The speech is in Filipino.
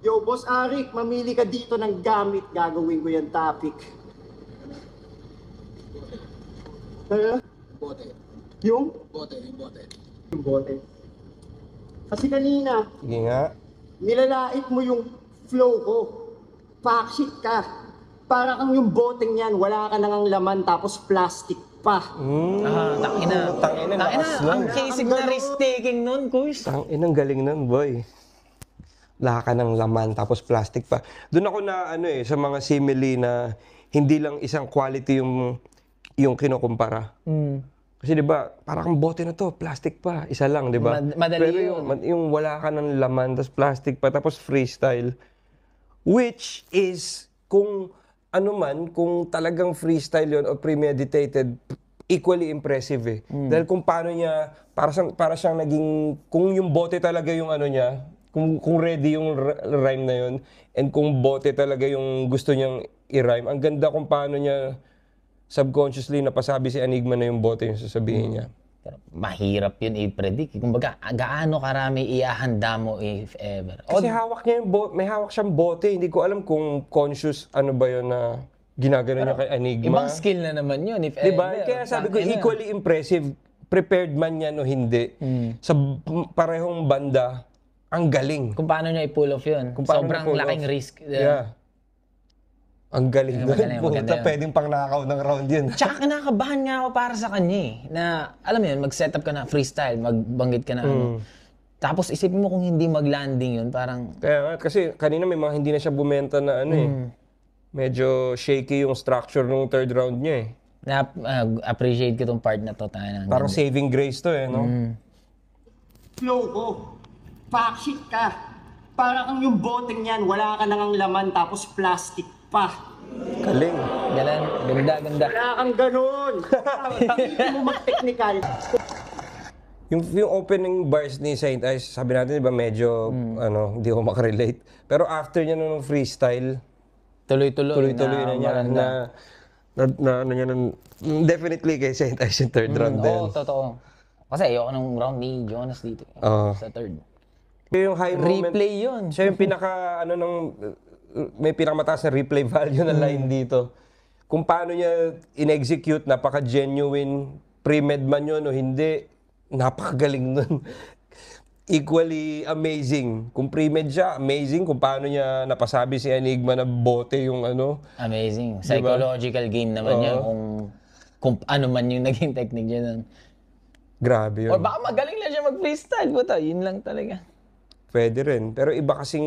Yo, Boss Arik, mamili ka dito ng gamit. Gagawin ko yung topic. Bote. Yung? Bote, yung bote. Yung bote. Kasi kanina, Sige nga. nilalait mo yung flow ko. Backshit ka. Para kang yung boteng yan, wala ka nang laman tapos plastic pa. Tangina. Tangina, lakas nun. Ang basic na risk-taking nun, Kuys. Ang galing nun, boy. Wala ka ng laman, tapos plastic pa. Doon ako na, sa mga simile na hindi lang isang quality yung kinukumpara. Kasi di ba, parang bote na to, plastic pa, isa lang, di ba? Madali Pero yung wala ka ng laman, tapos plastic pa, tapos freestyle. Which is, kung kung talagang freestyle yon o premeditated, equally impressive eh. Dahil kung paano niya, para siyang naging, kung yung bote talaga yung niya, kung ready yung rhyme na yun, and kung bote talaga yung gusto niyang i-rhyme, ang ganda kung paano niya subconsciously napasabi si Enigma na yung bote yung sasabihin niya. Pero mahirap yun i-predict. Kumbaga, gaano karami iahanda mo if ever. Kasi hawak niya yung may hawak siyang bote. Hindi ko alam kung conscious ba yun na ginagano niya kay Enigma. Ibang skill na naman yun if Diba? ever. Kaya sabi ko, equally impressive. Prepared man yan o hindi. Sa parehong banda, ang galing. Kung paano niya i-pull off yun. Kung paano Sobrang na-pull laking off. risk. Yeah. Ang galing doon. Maganda yun. Pwedeng pang nakaw ng round yun. Tsaka kinakabahan nga ako para sa kanya eh. Na, alam mo yun, mag-setup ka na freestyle, magbanggit ka na Tapos isipin mo kung hindi mag-landing yun, parang... Kaya nga, kasi kanina may mga hindi na siya bumenta na medyo shaky yung structure ng third round niya eh. appreciate ko tong part na to. Parang saving grace to eh, no? Flow ko. Backshit ka. Para kang yung boteng yan, wala ka nang laman tapos plastic pa. Galing. Galan, ganda. Wala kang ganun. Hindi mo mag-technical. Yung opening bars ni Saint Ice, sabi natin, di ba, medyo, hindi ko makarelate. Pero after niya nung freestyle, Tuloy-tuloy na niya, definitely kay Saint Ice yung third round din. Oo, totoo. Kasi ayoko ng round ni Jonas dito. Sa third. Yung high moment, Replay yun. siya yung may pinakamataas na replay value na line dito. Kung paano niya in-execute, napaka-genuine, pre-med man yun o hindi, napakagaling nun. Equally amazing. Kung pre-med siya, amazing. Kung paano niya napasabi si Enigma na bote yung Amazing. Psychological game naman yan kung ano man yung naging technique niya nun. Grabe yun. Or baka magaling lang siya mag-freestyle. Buta, yun lang talaga. Pwede rin. Pero iba kasing